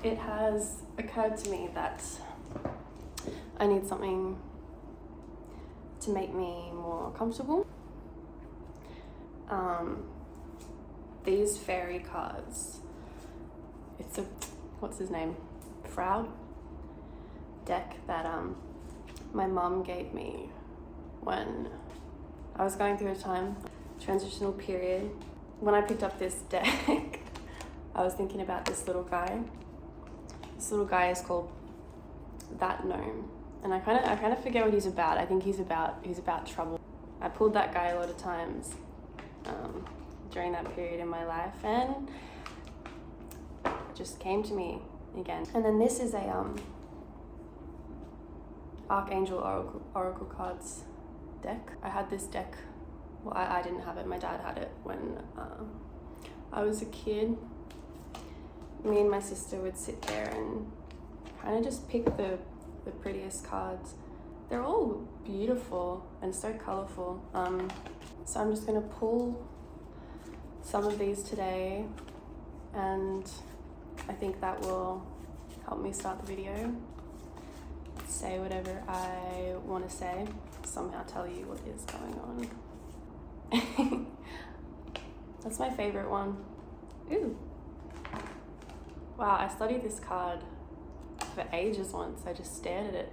it has occurred to me that I need something to make me more comfortable. These fairy cards, it's a, what's his name? Frau deck that my mum gave me when I was going through a transitional period. When I picked up this deck, I was thinking about this little guy. This little guy is called That Gnome, and I kind of forget what he's about. I think he's about trouble. I pulled that guy a lot of times during that period in my life, and it just came to me again. And then this is a Archangel Oracle cards deck. I had this deck. Well, I didn't have it. My dad had it when I was a kid. Me and my sister would sit there and kind of just pick the prettiest cards. They're all beautiful and so colorful. So I'm just gonna pull some of these today, and I think that will help me start the video. Say whatever I want to say, somehow tell you what is going on. That's my favorite one. Ooh. Wow, I studied this card for ages once. I just stared at it.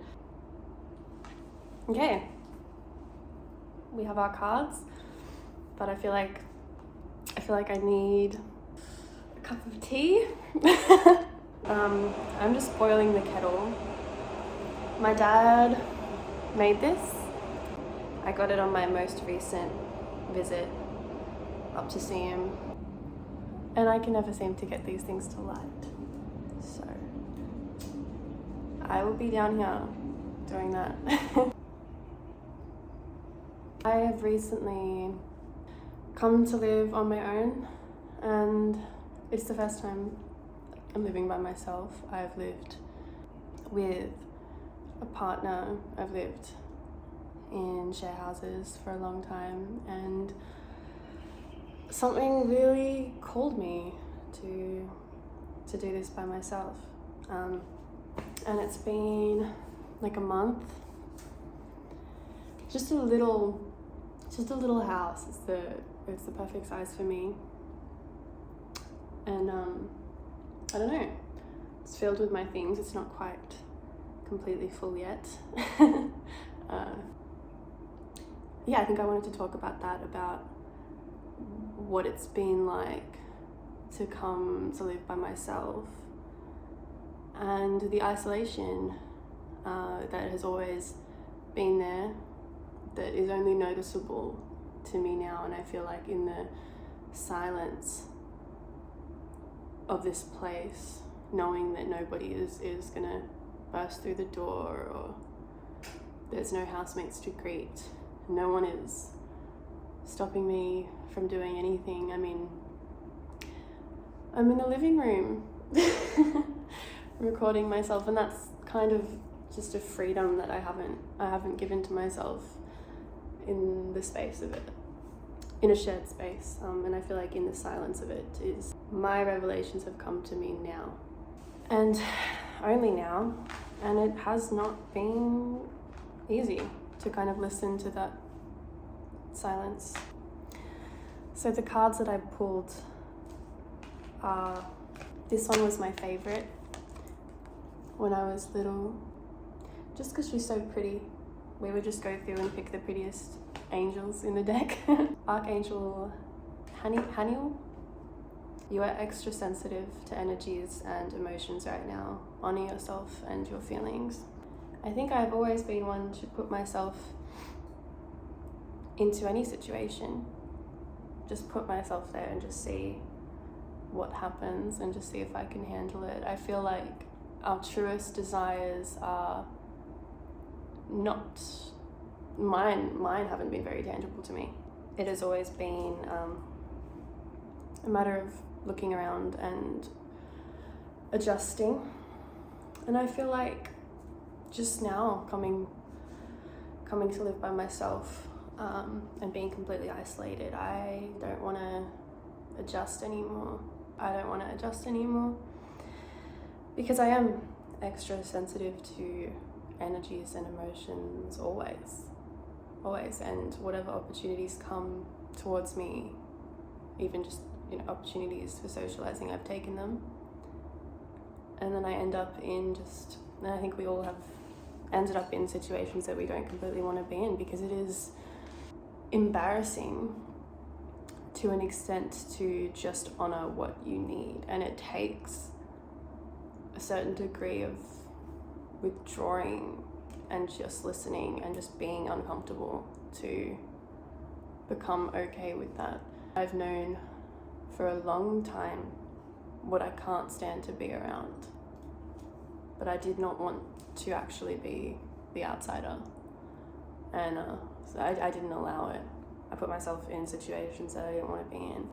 Okay. We have our cards, but I feel like I need a cup of tea. I'm just boiling the kettle. My dad made this. I got it on my most recent visit up to see him, and I can never seem to get these things to light. So I will be down here doing that. I have recently come to live on my own, and it's the first time I'm living by myself. I've lived with a partner. I've lived in share houses for a long time, and something really called me to do this by myself. And it's been like a month. Just a little house. It's the perfect size for me. And I don't know. It's filled with my things. It's not quite completely full yet. Yeah, I think I wanted to talk about that, about what it's been like to come to live by myself, and the isolation that has always been there, that is only noticeable to me now. And I feel like in the silence of this place, knowing that nobody is gonna burst through the door, or there's no housemates to greet, no one is stopping me from doing anything. I mean, I'm in the living room recording myself, and that's kind of just a freedom that I haven't given to myself in the space of it, in a shared space. And I feel like in the silence of it is my revelations have come to me now, and only now, and it has not been easy to kind of listen to that silence. So the cards that I pulled are, this one was my favorite when I was little, just because she's so pretty. We would just go through and pick the prettiest angels in the deck. Archangel Haniel, you are extra sensitive to energies and emotions right now. Honor yourself and your feelings. I think I've always been one to put myself into any situation. Just put myself there and just see what happens, and just see if I can handle it. I feel like our truest desires are not mine haven't been very tangible to me. It has always been a matter of looking around and adjusting. And I feel like just now coming to live by myself and being completely isolated, I don't want to adjust anymore. because I am extra sensitive to energies and emotions always, and whatever opportunities come towards me, even just, you know, opportunities for socializing, I've taken them. And then I end up in and I think we all have ended up in situations that we don't completely want to be in, because it is embarrassing to an extent to just honor what you need, and it takes a certain degree of withdrawing and just listening and just being uncomfortable to become okay with that. I've known for a long time what I can't stand to be around, but I did not want to actually be the outsider, and so I didn't allow it. I put myself in situations that I didn't want to be in,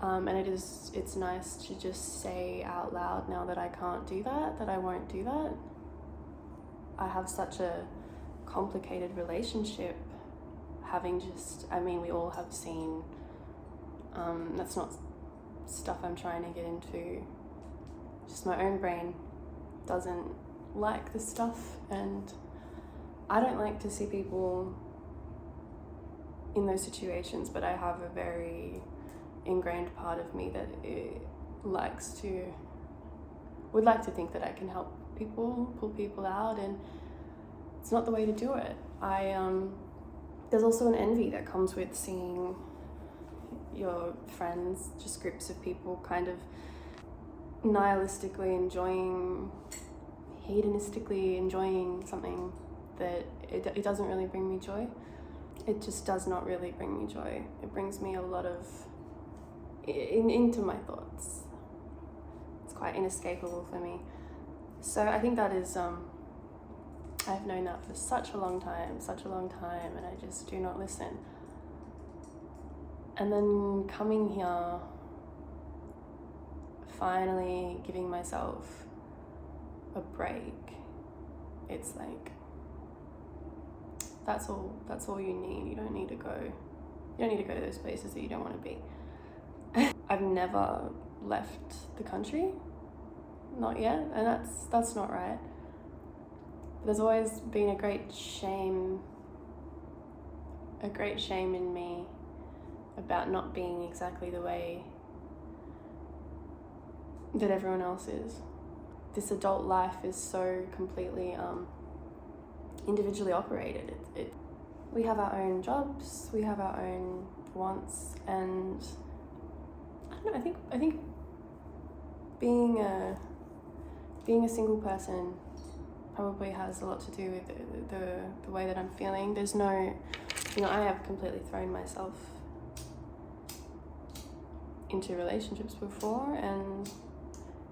and it's nice to just say out loud now that I can't do that I won't do that. I have such a complicated relationship, we all have seen, that's not stuff I'm trying to get into, just my own brain doesn't like this stuff, and I don't like to see people in those situations, but I have a very ingrained part of me that would like to think that I can help people, pull people out, and it's not the way to do it. There's also an envy that comes with seeing your friends, just groups of people, kind of nihilistically enjoying, hedonistically enjoying something that it doesn't really bring me joy. It just does not really bring me joy. It brings me a lot of into my thoughts. It's quite inescapable for me. So I think that is I've known that for such a long time, and I just do not listen. And then coming here, finally giving myself a break, it's like, that's all you need. You don't need to go to those places that you don't want to be. I've never left the country, not yet, and that's not right. There's always been a great shame in me about not being exactly the way that everyone else is. This adult life is so completely individually operated. We have our own jobs, we have our own wants, and I don't know, I think being a single person probably has a lot to do with the way that I'm feeling. There's no, I have completely thrown myself into relationships before, and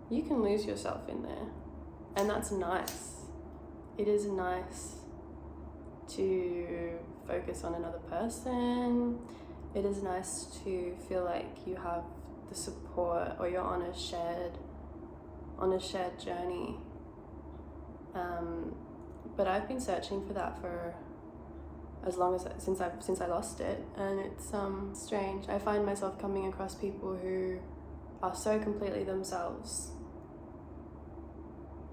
you can lose yourself in there, and that's nice. It is nice to focus on another person. It is nice to feel like you have the support, or you're on a shared journey. But I've been searching for that for as long as since I lost it, and it's strange. I find myself coming across people who are so completely themselves,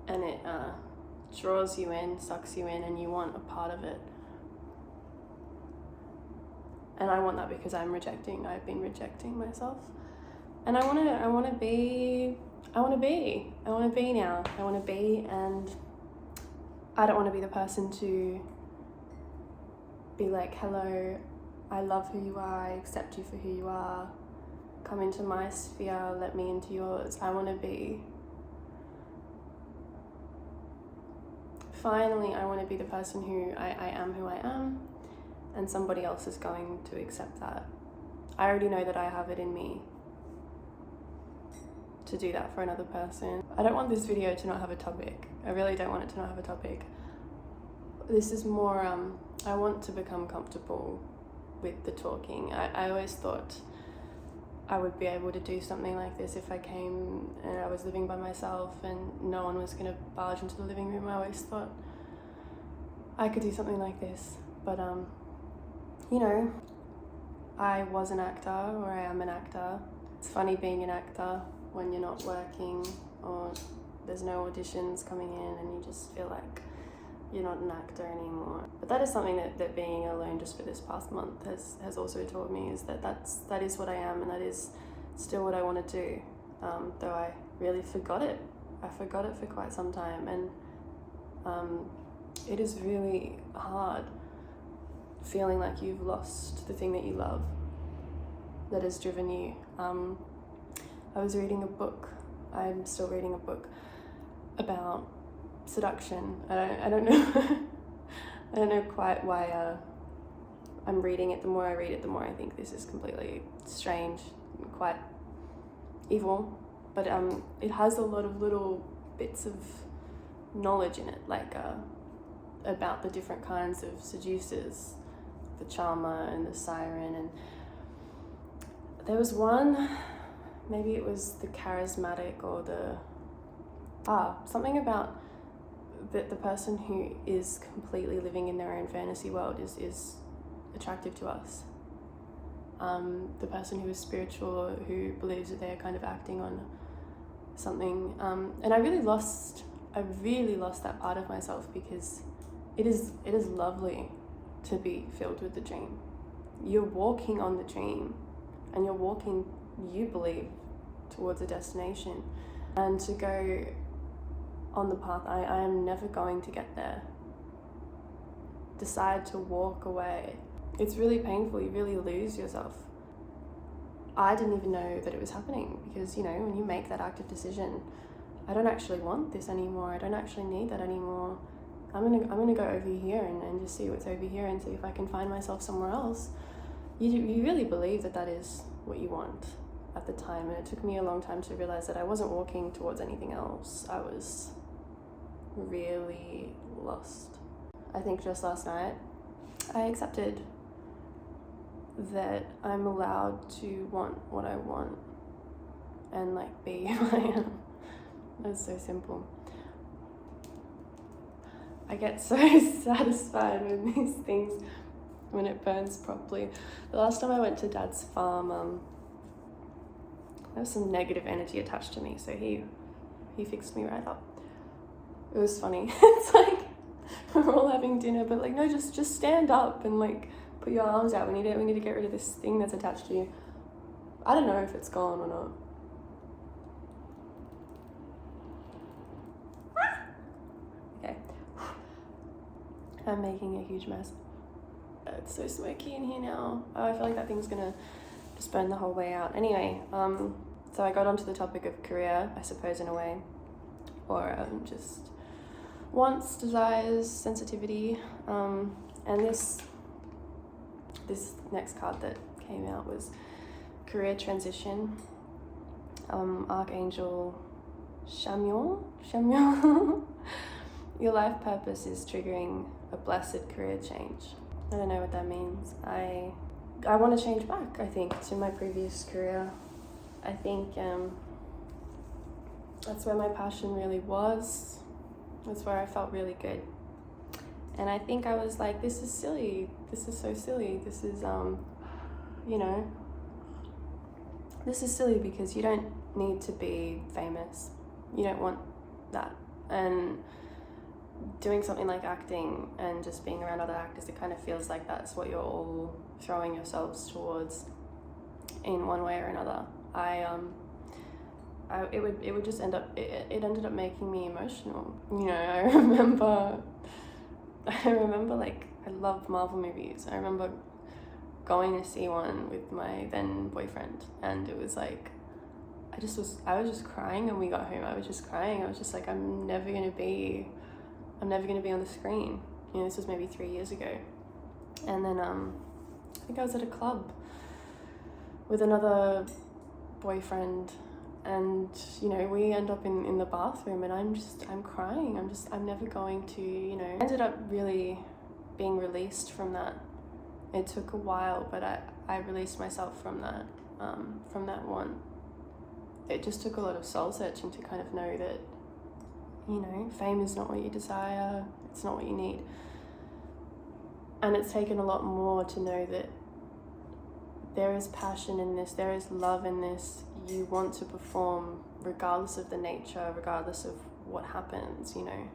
and it draws you in, sucks you in, and you want a part of it. And I want that because I've been rejecting myself, and I want to be now. And I don't want to be the person to be like, hello, I love who you are, I accept you for who you are, come into my sphere, let me into yours. I want to be the person who I am who I am, and somebody else is going to accept that. I already know that I have it in me to do that for another person. I don't want this video to not have a topic. I really don't want it to not have a topic. This is more, I want to become comfortable with the talking. I always thought I would be able to do something like this if I came and I was living by myself and no one was going to barge into the living room. I always thought I could do something like this. But, I was an actor, or I am an actor. It's funny being an actor when you're not working or there's no auditions coming in, and you just feel like you're not an actor anymore. But that is something that being alone just for this past month has also taught me, is that is what I am, and that is still what I want to do. Though I really forgot it. I forgot it for quite some time, and it is really hard feeling like you've lost the thing that you love, that has driven you. I was reading a book, I'm still reading a book about seduction. I don't know I don't know quite why I'm reading it. The more I read it, the more I think this is completely strange and quite evil, but it has a lot of little bits of knowledge in it, like about the different kinds of seducers, the charmer and the siren, and there was one, maybe it was the charismatic or something about that the person who is completely living in their own fantasy world is attractive to us. The person who is spiritual, who believes that they're kind of acting on something, and I really lost that part of myself, because it is lovely to be filled with the dream. You're walking on the dream, and you're walking, you believe, towards a destination, and to go on the path, I am never going to get there. Decide to walk away. It's really painful, you really lose yourself. I didn't even know that it was happening, because, you know, when you make that active decision, I don't actually want this anymore, I don't actually need that anymore, I'm gonna go over here and just see what's over here and see if I can find myself somewhere else. You really believe that is what you want at the time, and it took me a long time to realize that I wasn't walking towards anything else. I was really lost. I think just last night I accepted that I'm allowed to want what I want and like be who I am. It's so simple. I get so satisfied with these things when it burns properly. The last time I went to Dad's farm, there was some negative energy attached to me, so he fixed me right up. It was funny. It's like we're all having dinner, but like, no, just stand up and like put your arms out. We need to get rid of this thing that's attached to you. I don't know if it's gone or not. Okay. I'm making a huge mess. It's so smoky in here now. Oh, I feel like that thing's gonna just burn the whole way out. Anyway, so I got onto the topic of career, I suppose, in a way, or just wants, desires, sensitivity, and this next card that came out was career transition. Archangel Samuel. Your life purpose is triggering a blessed career change. I don't know what that means. I want to change back, I think, to my previous career. I think that's where my passion really was. That's where I felt really good. And I think I was like, this is silly. This is so silly. This is, this is silly because you don't need to be famous. You don't want that. And doing something like acting and just being around other actors, it kind of feels like that's what you're all throwing yourselves towards in one way or another. It would just end up, it ended up making me emotional. You know, I remember like, I loved Marvel movies. I remember going to see one with my then boyfriend, and it was like, I was just crying when we got home. I was just crying. I was just like, I'm never gonna be on the screen. You know, this was maybe 3 years ago. And then I think I was at a club with another boyfriend, and you know, we end up in the bathroom, and I'm crying. I'm never going to, you know. I ended up really being released from that. It took a while, but I released myself from that one. It just took a lot of soul searching to kind of know that, you know, fame is not what you desire, it's not what you need. And it's taken a lot more to know that there is passion in this, there is love in this. You want to perform regardless of the nature, regardless of what happens, you know,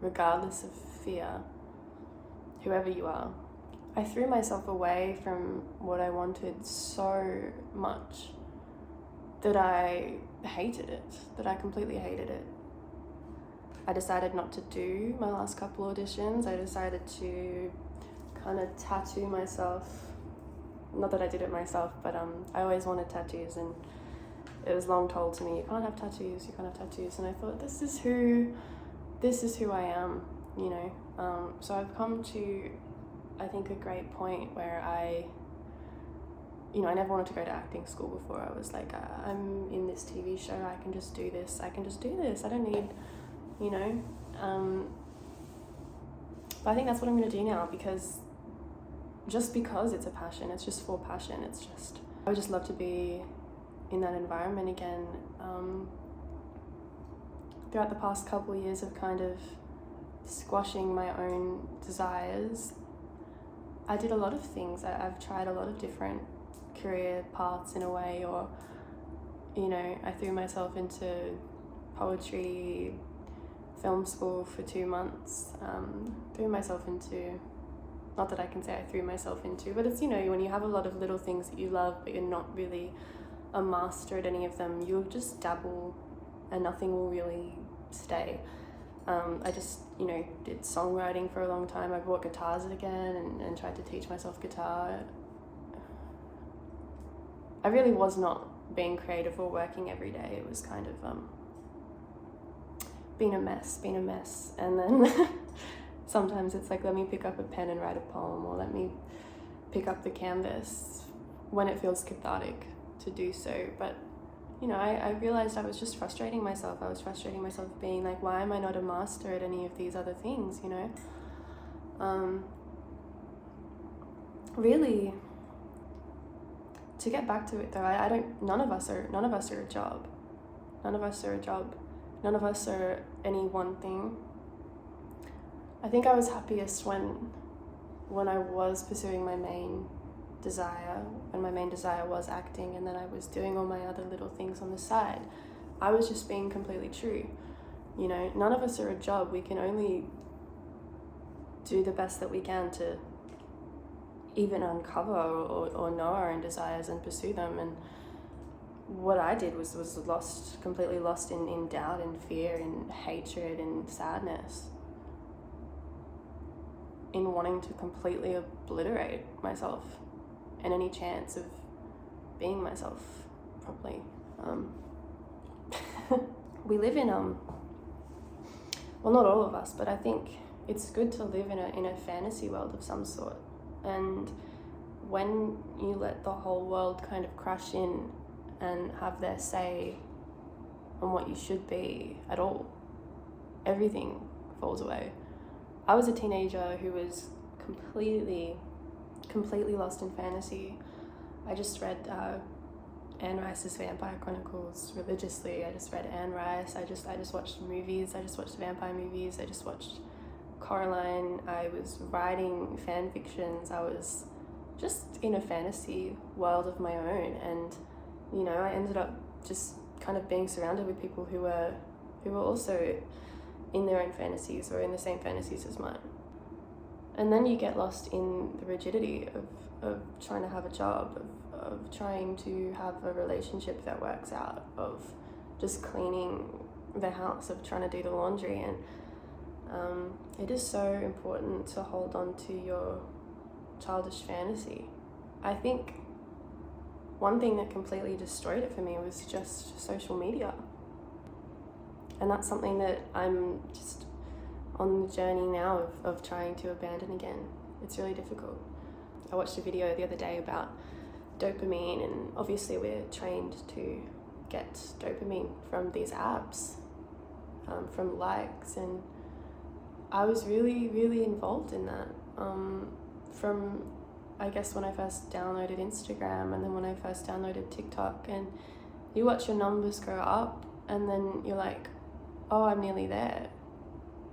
regardless of fear, whoever you are. I threw myself away from what I wanted so much that I hated it, that I completely hated it. I decided not to do my last couple auditions. I decided to kind of tattoo myself. Not that I did it myself, but I always wanted tattoos, and it was long told to me, you can't have tattoos, you can't have tattoos. And I thought, this is who I am, you know. So I've come to, I think, a great point where I never wanted to go to acting school before. I was like, I'm in this TV show, I can just do this, I don't need, you know. But I think that's what I'm going to do now, because it's a passion, it's just for passion, I would just love to be in that environment again. Throughout the past couple of years of kind of squashing my own desires, I did a lot of things. I've tried a lot of different career paths in a way, or, you know, I threw myself into poetry, film school for 2 months, not that I can say I threw myself into, but it's, you know, when you have a lot of little things that you love but you're not really a master at any of them, you'll just dabble and nothing will really stay. I just, you know, did songwriting for a long time. I bought guitars again and tried to teach myself guitar. I really was not being creative or working every day. It was kind of being a mess. And then sometimes it's like, let me pick up a pen and write a poem, or let me pick up the canvas when it feels cathartic to do so. But, you know, I realized I was just frustrating myself. I was frustrating myself being like, why am I not a master at any of these other things, you know? Really, to get back to it though, none of us are a job. None of us are any one thing. I think I was happiest when I was pursuing my main desire, when my main desire was acting, and then I was doing all my other little things on the side. I was just being completely true. You know, none of us are a job. We can only do the best that we can to even uncover or know our own desires and pursue them. And what I did was completely lost in doubt and fear and hatred and sadness, in wanting to completely obliterate myself and any chance of being myself properly. We live in well, not all of us, but I think it's good to live in a fantasy world of some sort. And when you let the whole world kind of crush in and have their say on what you should be at all, everything falls away. I was a teenager who was completely lost in fantasy. I just read Anne Rice's Vampire Chronicles religiously. I just read Anne Rice. I just watched movies. I just watched vampire movies. I just watched Coraline. I was writing fan fictions. I was just in a fantasy world of my own, and you know, I ended up just kind of being surrounded with people who were also in their own fantasies or in the same fantasies as mine. And then you get lost in the rigidity of trying to have a job, of trying to have a relationship that works out, of just cleaning the house, of trying to do the laundry. And it is so important to hold on to your childish fantasy. I think one thing that completely destroyed it for me was just social media. And that's something that I'm just on the journey now of trying to abandon again. It's really difficult. I watched a video the other day about dopamine, and obviously we're trained to get dopamine from these apps, from likes, and I was really involved in that. From, I guess, when I first downloaded Instagram, and then when I first downloaded TikTok, and you watch your numbers go up, and then you're like, oh, I'm nearly there.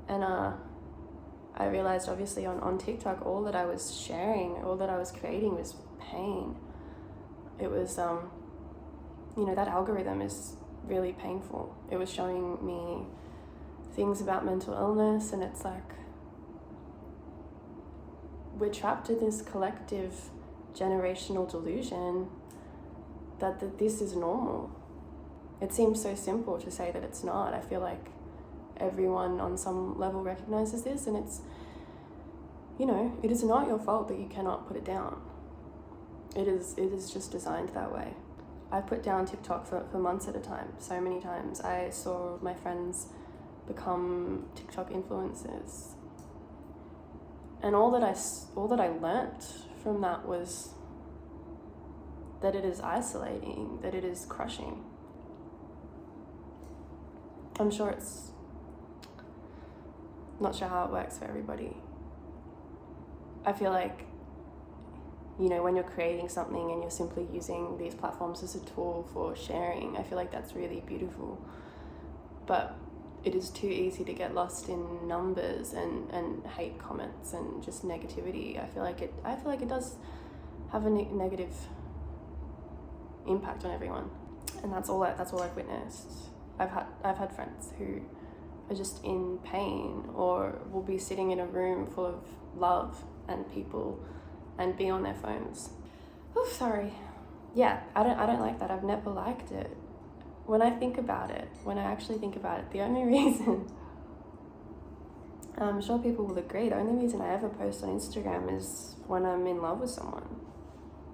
And I realized, obviously, on TikTok, all that I was sharing, all that I was creating was pain. It was, you know, that algorithm is really painful. It was showing me things about mental illness, and it's like we're trapped in this collective generational delusion that this is normal. It seems so simple to say that it's not. I feel like everyone on some level recognizes this, and it's, you know, it is not your fault that you cannot put it down. It is just designed that way. I put down TikTok for months at a time, so many times. I saw my friends become TikTok influencers. And all that I learnt from that was that it is isolating, that it is crushing. I'm sure it's not sure how it works for everybody. I feel like, you know, when you're creating something and you're simply using these platforms as a tool for sharing, I feel like that's really beautiful. But it is too easy to get lost in numbers and hate comments and just negativity. I feel like it does have a negative impact on everyone, and that's all I've witnessed. I've had friends who are just in pain, or will be sitting in a room full of love and people and be on their phones. Oh, sorry. Yeah, I don't like that. I've never liked it. When I actually think about it, the only reason, I'm sure people will agree, the only reason I ever post on Instagram is when I'm in love with someone.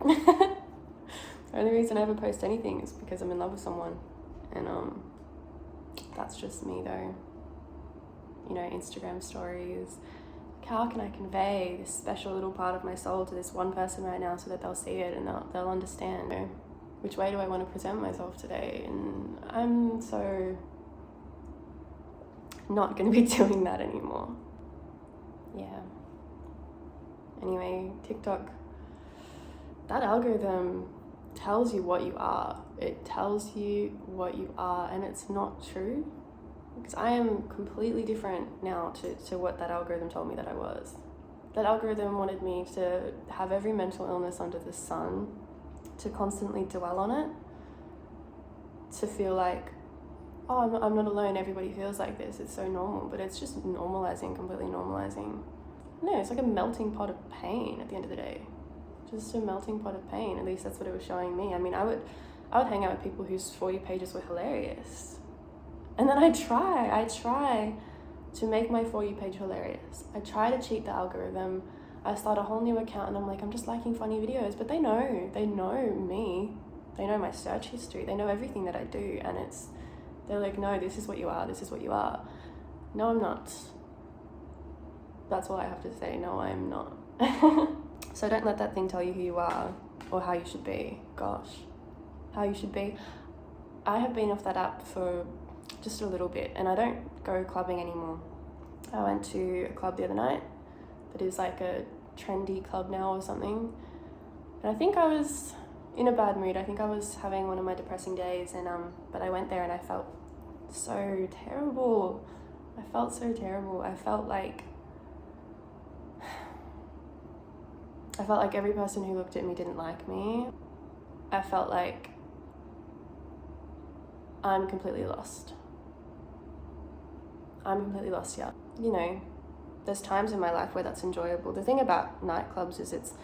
The only reason I ever post anything is because I'm in love with someone. And that's just me though. You know, Instagram stories. How can I convey this special little part of my soul to this one person right now so that they'll see it and they'll understand? You know, which way do I want to present myself today? And I'm so not going to be doing that anymore. Yeah. Anyway, TikTok, that algorithm tells you what you are. It tells you what you are, and it's not true. Because I am completely different now to what that algorithm told me that I was. That algorithm wanted me to have every mental illness under the sun, to constantly dwell on it, to feel like, oh, I'm not alone, everybody feels like this, it's so normal. But it's just completely normalizing. No, it's like a melting pot of pain at the end of the day. Just a melting pot of pain. At least that's what it was showing me. I mean, I would hang out with people whose For You pages were hilarious. And then I try to make my For You page hilarious. I try to cheat the algorithm. I start a whole new account and I'm like, I'm just liking funny videos. But they know me. They know my search history. They know everything that I do. And they're like, no, this is what you are. This is what you are. No, I'm not. That's all I have to say. No, I'm not. So don't let that thing tell you who you are or how you should be. Gosh, how you should be. I have been off that app for just a little bit, and I don't go clubbing anymore. I went to a club the other night that is like a trendy club now or something, and I think I was in a bad mood. I think I was having one of my depressing days, and but I went there and I felt so terrible. I felt like every person who looked at me didn't like me. I felt like I'm completely lost. Yeah. You know, there's times in my life where that's enjoyable. The thing about nightclubs is it's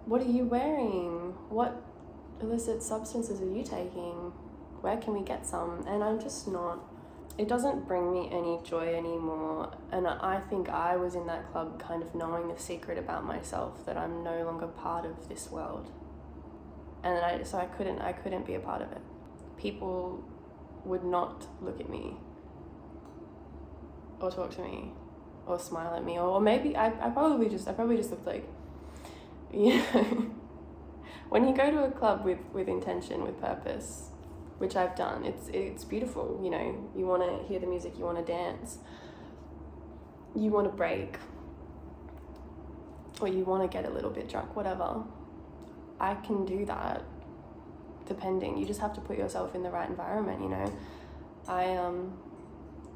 what are you wearing? What illicit substances are you taking? Where can we get some? And I'm just not. It doesn't bring me any joy anymore. And I think I was in that club kind of knowing the secret about myself, that I'm no longer part of this world. And I couldn't be a part of it. People would not look at me or talk to me or smile at me, or maybe I probably just looked like, you know, when you go to a club with intention, with purpose, which I've done, it's beautiful. You know, you want to hear the music, you want to dance, you want to break, or you want to get a little bit drunk, whatever. I can do that, depending. You just have to put yourself in the right environment, you know.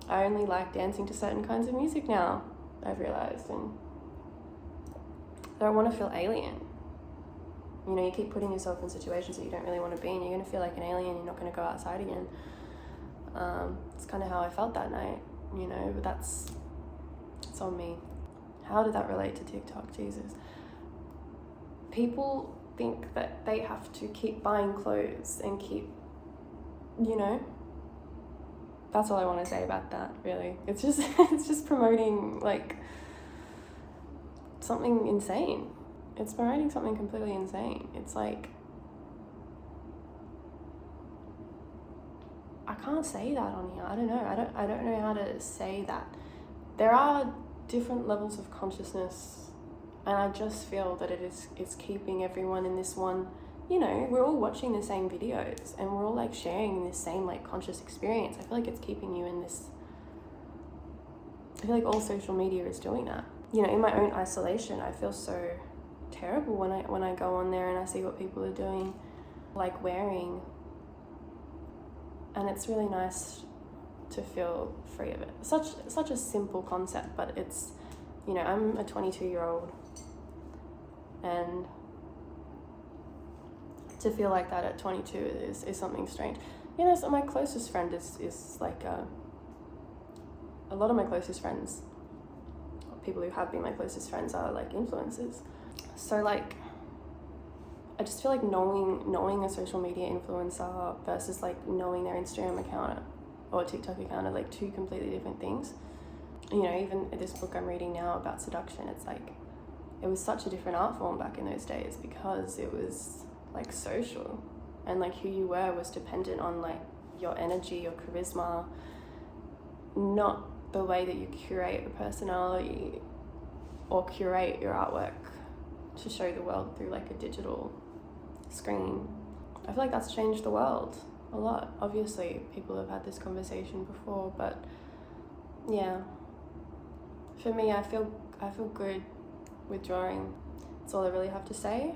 I only like dancing to certain kinds of music now, I've realized, and I don't want to feel alien. You know, you keep putting yourself in situations that you don't really want to be in. You're going to feel like an alien. You're not going to go outside again. It's kind of how I felt that night, you know, but it's on me. How did that relate to TikTok? Jesus. People think that they have to keep buying clothes and keep, you know, that's all I want to say about that, really. It's just promoting like something insane. It's promoting something completely insane. It's like, I can't say that on here. I don't know. I don't know how to say that. There are different levels of consciousness, and I just feel that it's keeping everyone in this one, you know, we're all watching the same videos and we're all like sharing this same like conscious experience. I feel like it's keeping you in this, I feel like all social media is doing that. You know, in my own isolation, I feel so terrible when I go on there and I see what people are doing, like wearing, and it's really nice to feel free of it. Such a simple concept, but it's, you know, I'm a 22-year-old, and to feel like that at 22 is something strange. You know, so my closest friend is like a lot of my closest friends, people who have been my closest friends, are like influencers. So like, I just feel like knowing a social media influencer versus like knowing their Instagram account or TikTok account are like two completely different things. You know, even this book I'm reading now about seduction, it's like, it was such a different art form back in those days because it was like social, and like who you were was dependent on like your energy, your charisma, not the way that you curate a personality or curate your artwork to show the world through like a digital screen. I feel like that's changed the world a lot. Obviously, people have had this conversation before, but yeah, for me, I feel good with drawing. That's all I really have to say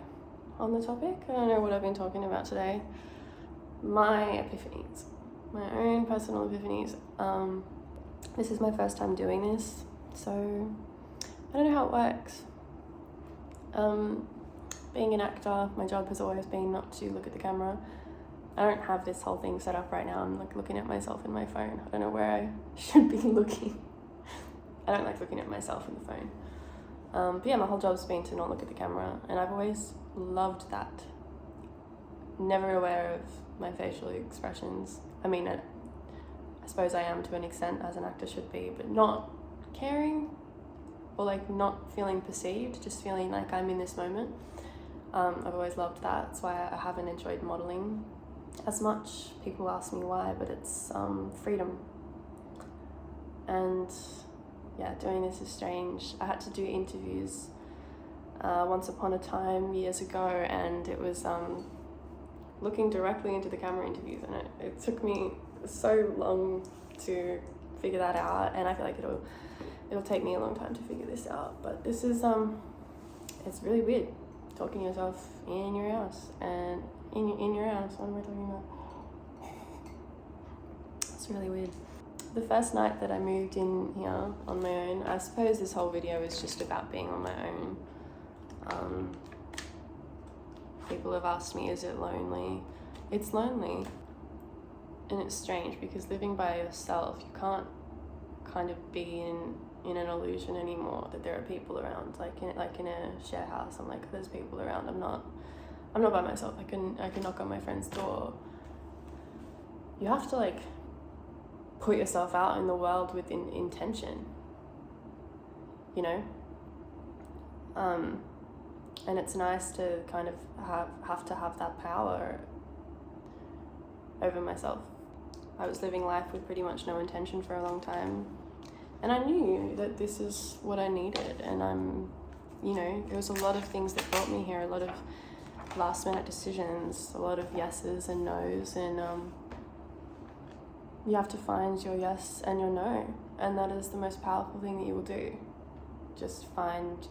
on the topic. I don't know what I've been talking about today. My epiphanies, my own personal epiphanies. This is my first time doing this, so I don't know how it works. Being an actor, my job has always been not to look at the camera. I don't have this whole thing set up right now. I'm like looking at myself in my phone. I don't know where I should be looking. I don't like looking at myself in the phone. But yeah, my whole job's been to not look at the camera, and I've always loved that. Never aware of my facial expressions. I mean, I suppose I am to an extent, as an actor should be, but not caring or like not feeling perceived, just feeling like I'm in this moment. I've always loved that. That's why I haven't enjoyed modeling as much. People ask me why, but it's freedom. And yeah, doing this is strange. I had to do interviews once upon a time years ago, and it was looking directly into the camera interviews, and it took me so long to figure that out, and I feel like it'll take me a long time to figure this out. But this is it's really weird talking to yourself in your house, and in your house. What am I talking about? It's really weird. The first night that I moved in here on my own, I suppose this whole video is just about being on my own. People have asked me, is it lonely? It's lonely. And it's strange because living by yourself, you can't kind of be in an illusion anymore that there are people around. Like in a share house, I'm like, there's people around. I'm not by myself. I can knock on my friend's door. You have to like put yourself out in the world with intention, you know? And it's nice to kind of have to have that power over myself. I was living life with pretty much no intention for a long time, and I knew that this is what I needed, and you know, there was a lot of things that brought me here, a lot of last minute decisions, a lot of yeses and nos, and you have to find your yes and your no, and that is the most powerful thing that you will do. Just find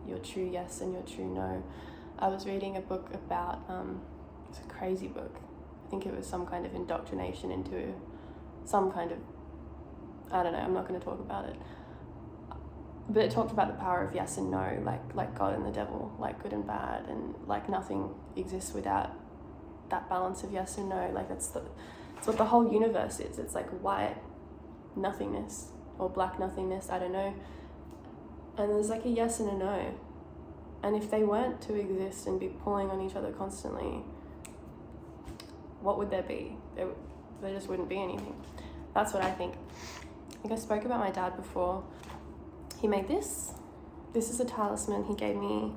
your true yes and your true no. I was reading a book about, it's a crazy book. I think it was some kind of indoctrination into some kind of, I don't know, I'm not going to talk about it. but it talked about the power of yes and no, like God and the devil, like good and bad, and like nothing exists without that balance of yes and no. Like it's what the whole universe is. It's like white nothingness or black nothingness, I don't know. And there's like a yes and a no. And if they weren't to exist and be pulling on each other constantly, what would there be? There just wouldn't be anything. That's what I think. I think I spoke about my dad before. He made this. This is a talisman he gave me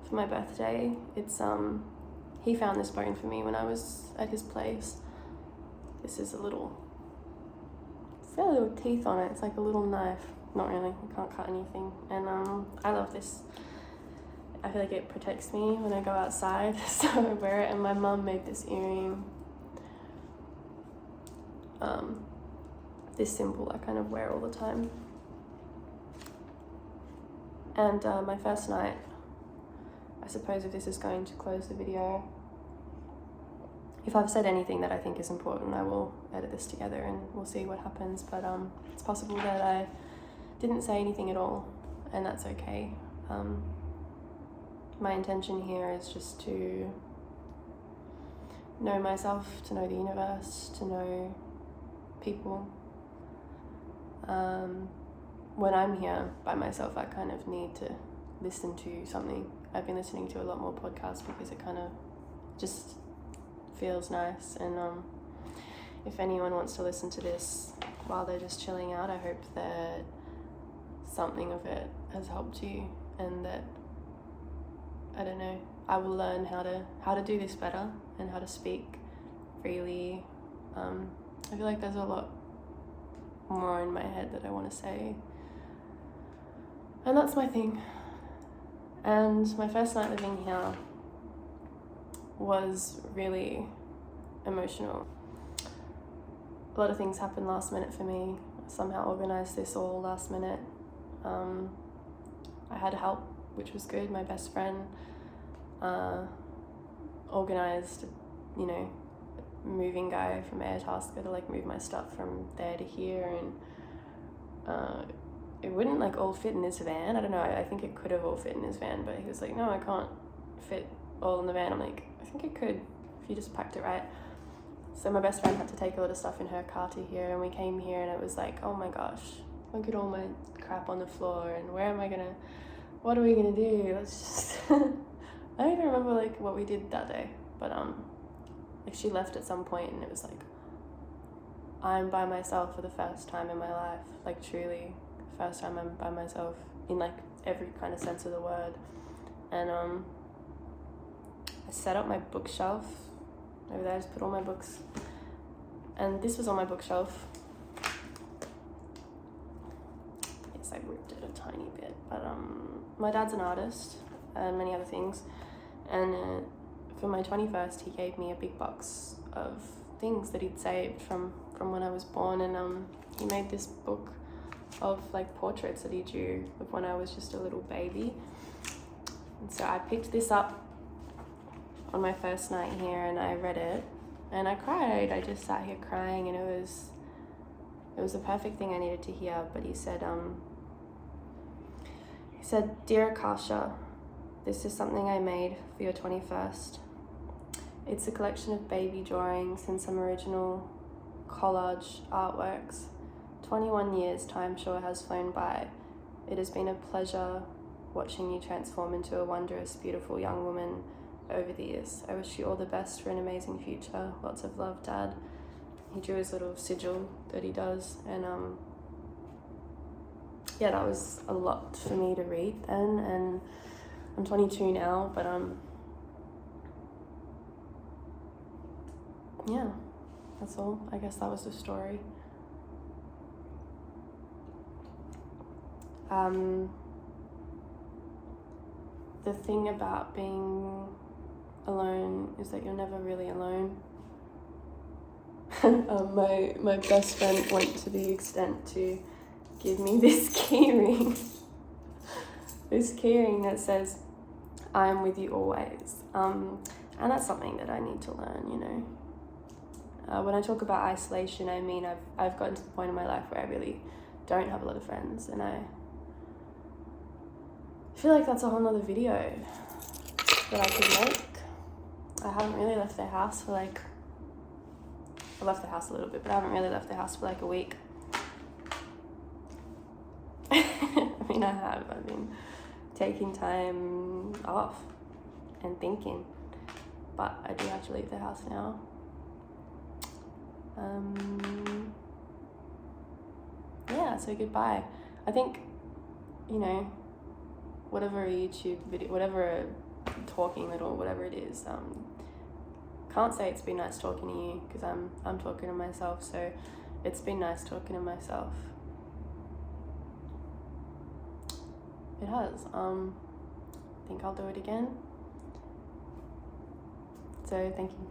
for my birthday. It's he found this bone for me when I was at his place. This is it's got little teeth on it. It's like a little knife. Not really, I can't cut anything. And I love this. I feel like it protects me when I go outside, so I wear it. And my mum made this earring. This symbol I kind of wear all the time. And my first night, I suppose if this is going to close the video, if I've said anything that I think is important, I will edit this together and we'll see what happens. But it's possible that I didn't say anything at all, and that's okay. My intention here is just to know myself, to know the universe, to know people. When I'm here by myself, I kind of need to listen to something. I've been listening to a lot more podcasts because it kind of just feels nice. And if anyone wants to listen to this while they're just chilling out, I hope that something of it has helped you, and that, I don't know, I will learn how to do this better and how to speak freely. I feel like there's a lot more in my head that I want to say, and that's my thing. And my first night living here was really emotional. A lot of things happened last minute for me. I somehow organised this all last minute. I had help, which was good. My best friend organised, moving guy from Airtasker to like move my stuff from there to here, and it wouldn't like all fit in this van. I don't know, I think it could have all fit in his van, but he was like, no, I can't fit all in the van. I'm like, I think it could if you just packed it right. So my best friend had to take a lot of stuff in her car to here, and we came here and it was like, oh my gosh, look at all my crap on the floor, and what are we gonna do? Let's just I don't even remember like what we did that day, but like she left at some point and it was like, I'm by myself for the first time in my life, like truly first time I'm by myself in like every kind of sense of the word. And I set up my bookshelf over there. I just put all my books, and this was on my bookshelf. Yes, I ripped it a tiny bit, but my dad's an artist and many other things, and for my 21st he gave me a big box of things that he'd saved from when I was born, and he made this book of like portraits that he drew of when I was just a little baby. And so I picked this up on my first night here and I read it and I cried. I just sat here crying, and it was the perfect thing I needed to hear. But he said, Dear Akasha, this is something I made for your 21st. It's a collection of baby drawings and some original collage artworks. 21 years, time sure has flown by. It has been a pleasure watching you transform into a wondrous, beautiful young woman over the years. I wish you all the best for an amazing future. Lots of love, Dad. He drew his little sigil that he does, and yeah, that was a lot for me to read then, and I'm 22 now, but yeah, that's all. I guess that was the story. The thing about being alone is that you're never really alone. My best friend went to the extent to give me this keyring. This keyring that says, I'm with you always. And that's something that I need to learn, When I talk about isolation, I mean I've gotten to the point in my life where I really don't have a lot of friends, and feel like that's a whole nother video that I could make. I haven't really left the house for like, I left the house a little bit, but I haven't really left the house for like a week. I mean, I have. I've been taking time off and thinking, but I do have to leave the house now. Yeah, so goodbye. I think, you know, whatever a YouTube video, whatever a talking little, whatever it is, can't say it's been nice talking to you, because I'm talking to myself, so it's been nice talking to myself. It has. I think I'll do it again. So thank you.